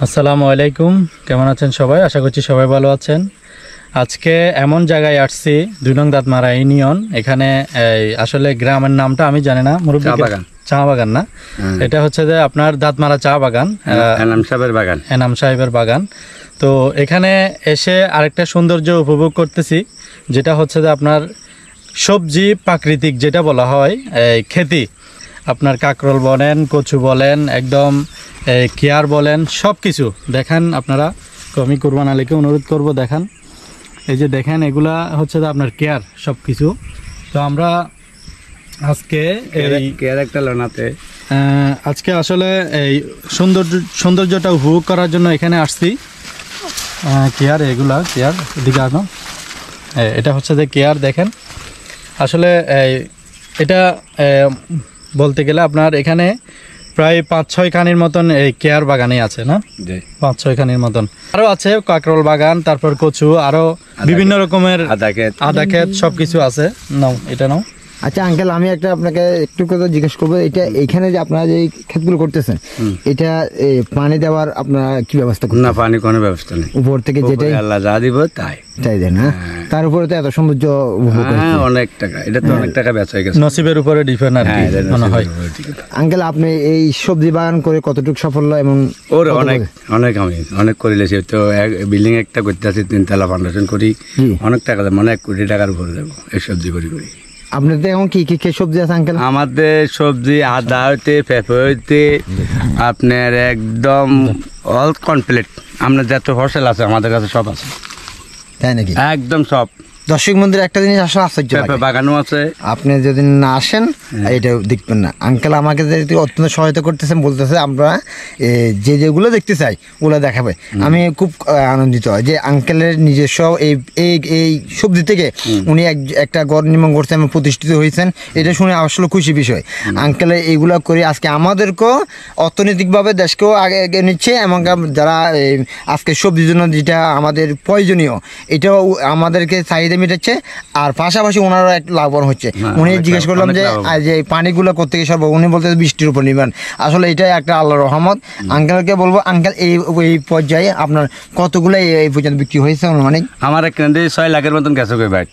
আসসালামু আলাইকুম, কেমন আছেন সবাই? আশা করছি সবাই ভালো আছেন। আজকে এমন জায়গায় আসছি, 2 নং দাঁতমারা ইউনিয়ন। এখানে আসলে গ্রামের নামটা আমি জানি না, মুরব্বি চা বাগান না, এটা হচ্ছে যে আপনার দাঁতমারা চা বাগান, এনাম সাহেবের বাগান। তো এখানে এসে আরেকটা সৌন্দর্য উপভোগ করতেছি, যেটা হচ্ছে যে আপনার সবজি প্রাকৃতিক যেটা বলা হয় খেতি। আপনার কাকরোল বলেন, কচু বলেন, একদম কেয়ার বলেন, সব কিছু দেখেন আপনারা। তো আমি কুরবান আলীকে অনুরোধ করব, দেখান। এই যে দেখেন, এগুলা হচ্ছে যে আপনার কেয়ার সব কিছু। তো আমরা আজকে আজকে আসলে এই সৌন্দর্যটা উপভোগ করার জন্য এখানে আসছি। কেয়ার, এগুলা কেয়ার, এদিকে আসো। এটা হচ্ছে যে কেয়ার, দেখেন। আসলে এটা বলতে গেলে আপনার এখানে প্রায় 5-6 খানির মতন এই কেয়ার বাগানে আছে, না? 5-6 খানির মতন। আরও আছে কাকরোল বাগান, তারপর কচু, আরও বিভিন্ন রকমের আদা ক্ষেত সবকিছু আছে। নাও, এটা নাও। আচ্ছা আঙ্কেল, আমি একটা আপনাকে একটু কথা জিজ্ঞেস করবো। এটা এইখানে যে আপনারা যে ক্ষেতগুলো করতেছেন, এটা পানি দেওয়ার আপনারা কি ব্যবস্থা করছেন? না, পানি কোনো ব্যবস্থা নেই, উপর থেকে যেটাই আল্লাহ যা দিব তাই দেন। হ্যাঁ, তার উপরে তো এত সৌন্দর্য অনেক টাকা, এটা তো অনেক টাকা বেচা হয়ে গেছে, নসিবের উপরে ডিপেন্ড আর কি মনে হয়। আঙ্কেল, আপনি এই সবজি বাগান করে কতটুকু সাফল্য? এবং ওর অনেক অনেক আমি অনেক করিলেছি। তো বিল্ডিং একটা করতে আছি, 3 তলা ফাউন্ডেশন করি, অনেক টাকা দেবো, মানে 1 কোটি টাকার উপরে দেবো এই সবজি করি। আপনাদের এখন কি কি সবজি আছে আঙ্কেল? আমাদের সবজি আদা হইতে, পেঁপে হইতে, আপনার একদম অল কমপ্লিট। আপনার যত ফসল আছে আমাদের কাছে সব আছে। তাই নাকি? একদম সব। দর্শক বন্ধুর একটা জিনিস আসলে আশ্চর্য, পেঁপে বাগানও আছে। আপনি যদি না আসেন এটাও দেখবেন না। আঙ্কেল আমাকে যে অত্যন্ত সহায়তা করতেছেন, বলতেছে আমরা যেগুলো দেখতে চাই ওগুলো দেখাবে। আমি খুব আনন্দিত হয় যে আঙ্কেলের নিজস্ব এই সবজি থেকে উনি একটা গড় নির্মাণ করছেন এবং প্রতিষ্ঠিত হয়েছেন। এটা শুনে আসলে খুশি বিষয়। আঙ্কেলের এইগুলো করে আজকে আমাদেরকেও অর্থনৈতিকভাবে দেশকেও আগে নিচ্ছে, এবং যারা আজকে সবজির জন্য যেটা আমাদের প্রয়োজনীয়, এটাও আমাদেরকে চাহিদা মিটাচ্ছে। আর পাশাপাশি ওনারও এক লাভবান হচ্ছে। উনি জিজ্ঞেস করলাম যে পানিগুলো কোত্থেকে সরব, উনি বলতে বৃষ্টির উপর নির্ভর। আসলে এটাই একটা আল্লাহর রহমত। আঙ্কেলকে বলবো, আঙ্কেল এই পর্যায়ে আপনার কতগুলো এই পর্যন্ত বিক্রি হয়েছে? মানে আমার এখানে 6 লাখের মতন গেছে ভাই,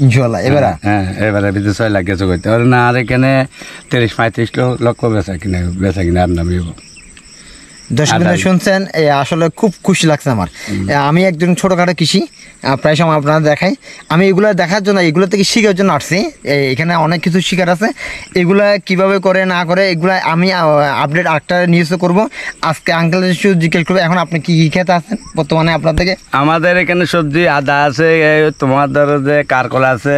ইনশাল্লাহ। এবারে 6 লাখ গেছে করতে পারে না। আর এখানে 30-35 লক্ষ বেচা কিনা আর নামিব। দর্শক শুনছেন, আসলে খুব খুশি লাগছে আমার। আমি একজন ছোটোখাটো কৃষি, প্রায় সময় আপনারা দেখাই। আমি এগুলো দেখার জন্য, এগুলো থেকে শেখার জন্য আসছি। এখানে অনেক কিছু শেখার আছে। এগুলা কিভাবে করে না করে এগুলো আমি আপডেট আরেকটা নিউজও করবো। আজকে আঙ্কেল জিজ্ঞেস করবো, এখন আপনি কি খেতে আছেন বর্তমানে আপনার থেকে? আমাদের এখানে সবজি আদা আছে, তোমার ধরো যে কারকল আছে,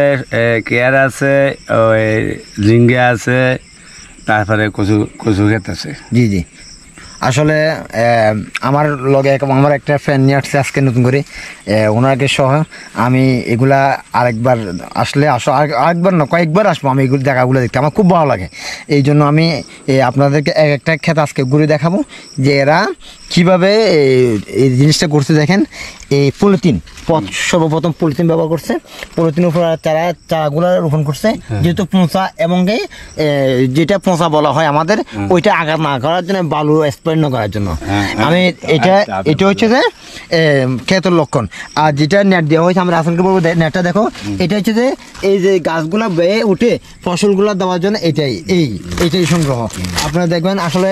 কেয়ার আছে, ওই ঝিঙ্গে আছে, তারপরে কচু ক্ষেত আছে। জি জি, আসলে আমার লগে আমার একটা ফ্রেন্ড নিয়ে আসছে আজকে নতুন করে, ওনাকে সহ। আমি এগুলা আরেকবার আরেকবার না, কয়েকবার আসবো আমি এগুলো জায়গাগুলো দেখতে। আমার খুব ভালো লাগে। এই জন্য আমি আপনাদেরকে একটা ক্ষেত আজকে ঘুরে দেখাবো যে এরা কীভাবে এই জিনিসটা করছে। দেখেন, এই পলিথিন, সর্বপ্রথম পলিথিন ব্যবহার করছে। পলিথিনের উপর চারাগুলো রোপণ করছে, যেহেতু পোঁচা, এবং যেটা পোঁচা বলা হয় আমাদের, ওইটা আঘাত না করার জন্য, বালু স্প্রে না করার জন্য। আমি এটা হচ্ছে যে ক্ষেতের লক্ষণ। আর যেটা নেট দেওয়া হয়েছে, আমরা আসলকে বলবো নেটটা দেখো, এটা হচ্ছে যে এই যে গাছগুলো বেয়ে উঠে ফসলগুলো দেওয়ার জন্য এইটাই সংগ্রহ। আপনারা দেখবেন আসলে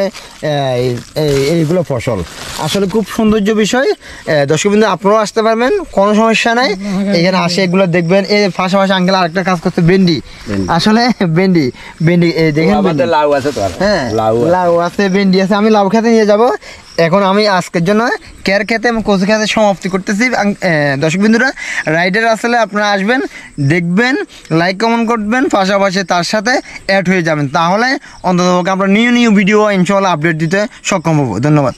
এইগুলো ফসল আসলে খুব সৌন্দর্য বিষয়। দর্শকবৃন্দ, আপনারাও আসতে পারবেন, কোনো সমস্যা নাই। এখানে আসে এগুলো দেখবেন। এই পাশাপাশি আঙ্কেল আরেকটা কাজ করতে, ভেন্ডি। আসলে ভেন্ডি দেখেন, লাউ আছে, হ্যাঁ লাউ আছে, ভেন্ডি আছে। আমি লাউ খেতে নিয়ে যাব। এখন আমি আজকের জন্য কেয়ার খেতে এবং কচু খেতে সমাপ্তি করতেছি। দর্শকবৃন্দুরা, রাইডার আসলে আপনারা আসবেন, দেখবেন, লাইক কমেন্ট করবেন, পাশাপাশি তার সাথে অ্যাড হয়ে যাবেন। তাহলে অন্তত আমরা নিউ ভিডিও ইনশাআল্লাহ আপডেট দিতে সক্ষম হব। ধন্যবাদ।